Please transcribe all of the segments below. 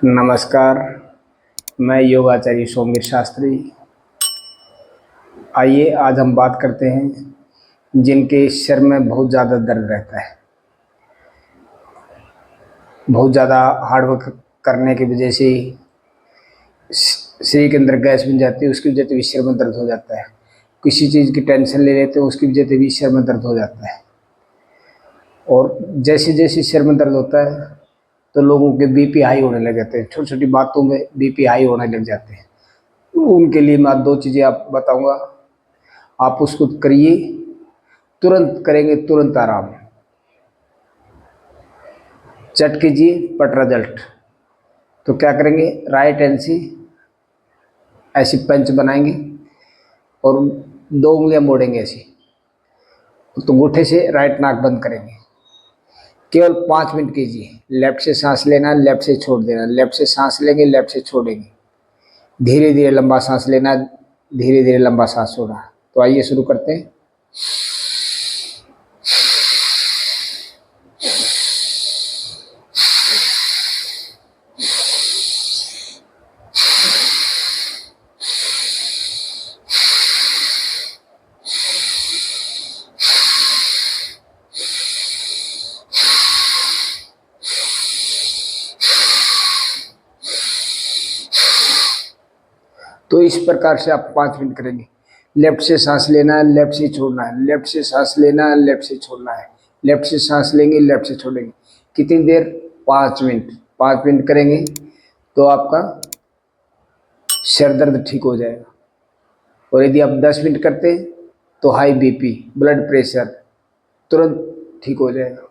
नमस्कार, मैं योगाचार्य सोमवीर शास्त्री। आइए आज हम बात करते हैं जिनके सिर में बहुत ज़्यादा दर्द रहता है, बहुत ज़्यादा हार्डवर्क करने की वजह से शरीर के अंदर गैस बन जाती है, उसकी वजह से भी सिर में दर्द हो जाता है। किसी चीज़ की टेंशन ले लेते हैं, उसकी वजह से भी सिर में दर्द हो जाता है। और जैसे जैसे सिर में दर्द होता है तो लोगों के बीपी हाई होने लग जाते हैं, छोटी छोटी बातों में बीपी हाई होने लग जाते हैं। उनके लिए मैं दो चीज़ें आप बताऊंगा, आप उसको करिए, तुरंत करेंगे तुरंत आराम। चट कीजिए पट रिजल्ट। तो क्या करेंगे, राइट हैंड से ऐसी पंच बनाएंगे और दो उंगलियां मोड़ेंगे ऐसी, तो अंगूठे से राइट नाक बंद करेंगे। केवल 5 मिनट कीजिए। लेफ्ट से सांस लेना, लेफ्ट से छोड़ देना, लेफ्ट से सांस लेंगे, लेफ्ट से छोड़ेंगे। धीरे धीरे लंबा सांस लेना, धीरे धीरे लंबा सांस छोड़ना। तो आइए शुरू करते हैं। तो इस प्रकार से आप 5 मिनट करेंगे। लेफ्ट से सांस लेना है, लेफ्ट से छोड़ना है, लेफ्ट से सांस लेना है, लेफ्ट से छोड़ना है, लेफ्ट से सांस लेंगे, लेफ्ट से छोड़ेंगे। कितनी देर? 5 मिनट। 5 मिनट करेंगे तो आपका सिर दर्द ठीक हो जाएगा। और यदि आप 10 मिनट करते हैं तो हाई बीपी, ब्लड प्रेशर तुरंत ठीक हो जाएगा।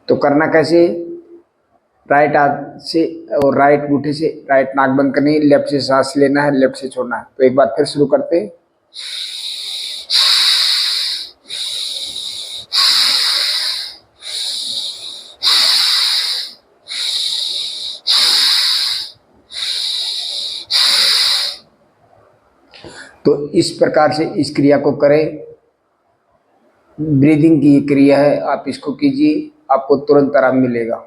तो करना कैसे? राइट हाथ से और राइट अंगूठे से राइट नाक बंद करनी है, लेफ्ट से सांस लेना है, लेफ्ट से छोड़ना है। तो एक बार फिर शुरू करते हैं। तो इस प्रकार से इस क्रिया को करें। ब्रीदिंग की क्रिया है, आप इसको कीजिए, आपको तुरंत आराम मिलेगा।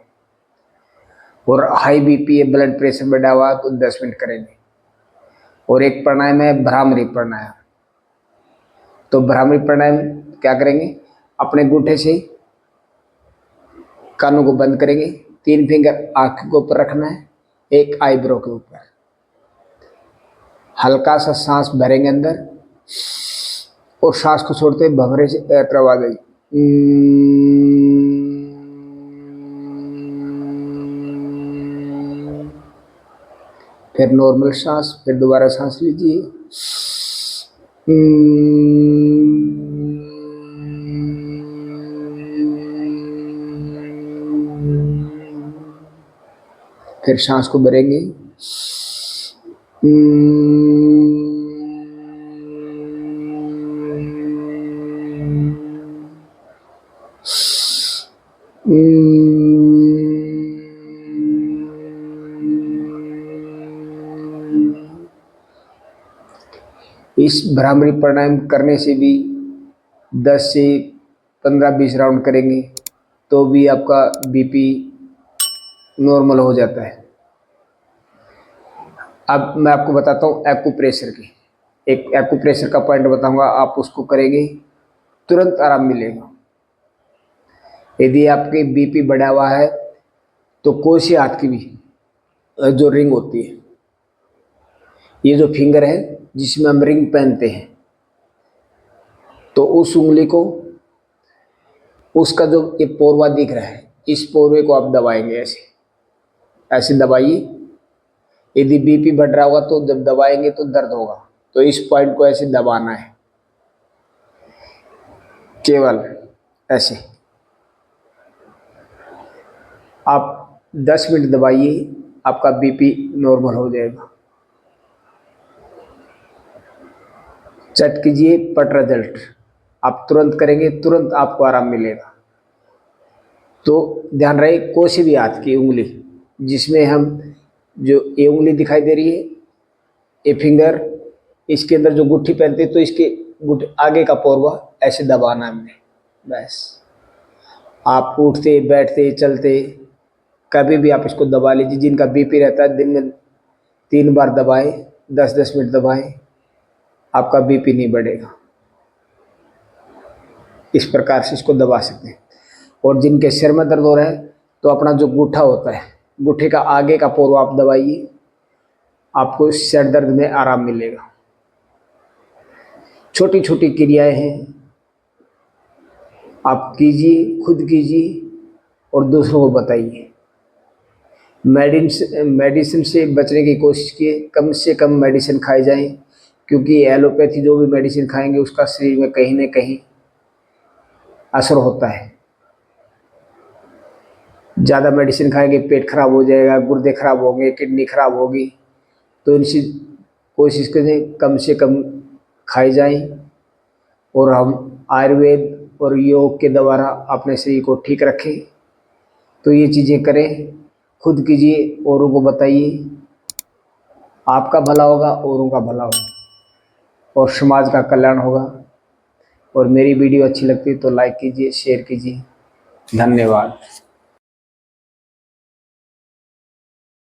और हाई बीपी है, ब्लड प्रेशर बढ़ा हुआ तो 10 मिनट करेंगे। और एक प्राणायाम है भ्रामरी प्राणायाम। तो भ्रामरी प्राणायाम क्या करेंगे, अपने अंगूठे से कानों को बंद करेंगे, 3 फिंगर आंख के ऊपर रखना है, एक आईब्रो के ऊपर। हल्का सा सांस भरेंगे अंदर और सांस को छोड़ते भंवरे से आवाज आई। फिर नॉर्मल सांस, फिर दोबारा सांस लीजिए। फिर सांस को भरेंगे। इस भ्रामरी प्राणायाम करने से भी 10 से 15-20 राउंड करेंगे तो भी आपका बीपी नॉर्मल हो जाता है। अब मैं आपको बताता हूँ एक्यूप्रेशर की। एक एक्यूप्रेशर का पॉइंट बताऊंगा, आप उसको करेंगे तुरंत आराम मिलेगा। यदि आपके बीपी बढ़ा हुआ है तो कोई सी हाथ की भी जो रिंग होती है, ये जो फिंगर है जिसमें हम रिंग पहनते हैं, तो उस उंगली को, उसका जो ये पोरवा दिख रहा है, इस पोरवे को आप दबाएंगे, ऐसे ऐसे दबाइए। यदि बीपी बढ़ रहा होगा तो जब दबाएंगे तो दर्द होगा, तो इस पॉइंट को ऐसे दबाना है, केवल ऐसे। आप 10 मिनट दबाइए, आपका बीपी नॉर्मल हो जाएगा। चट कीजिए पट रिजल्ट। आप तुरंत करेंगे, तुरंत आपको आराम मिलेगा। तो ध्यान रहे, कोई सी भी हाथ की उंगली जिसमें हम, जो ये उंगली दिखाई दे रही है, ये फिंगर, इसके अंदर जो गुट्ठी पहनते तो इसके आगे का पोरवा ऐसे दबाना हमने, बस। आप उठते बैठते चलते कभी भी आप इसको दबा लीजिए। जिनका बीपी रहता है दिन में 3 बार दबाएं, 10-10 मिनट दबाएं, आपका बीपी नहीं बढ़ेगा। इस प्रकार से इसको दबा सकते हैं। और जिनके सिर में दर्द हो रहा है तो अपना जो गूठा होता है, गूठे का आगे का पोर आप दबाइए, आपको सिर दर्द में आराम मिलेगा। छोटी छोटी क्रियाएं हैं, आप कीजिए, खुद कीजिए और दूसरों को बताइए। मेडिसिन से बचने की कोशिश कीजिए, कम से कम मेडिसिन खाई जाए, क्योंकि एलोपैथी जो भी मेडिसिन खाएंगे उसका शरीर में कहीं ना कहीं असर होता है। ज़्यादा मेडिसिन खाएंगे पेट खराब हो जाएगा, गुर्दे खराब होंगे, किडनी खराब होगी। तो इनसे कोशिश करें कम से कम खाई जाए और हम आयुर्वेद और योग के द्वारा अपने शरीर को ठीक रखें। तो ये चीज़ें करें, खुद कीजिए, औरों को बताइए। आपका भला होगा, औरों का भला होगा और समाज का कल्याण होगा। और मेरी वीडियो अच्छी लगती है तो लाइक कीजिए, शेयर कीजिए। धन्यवाद।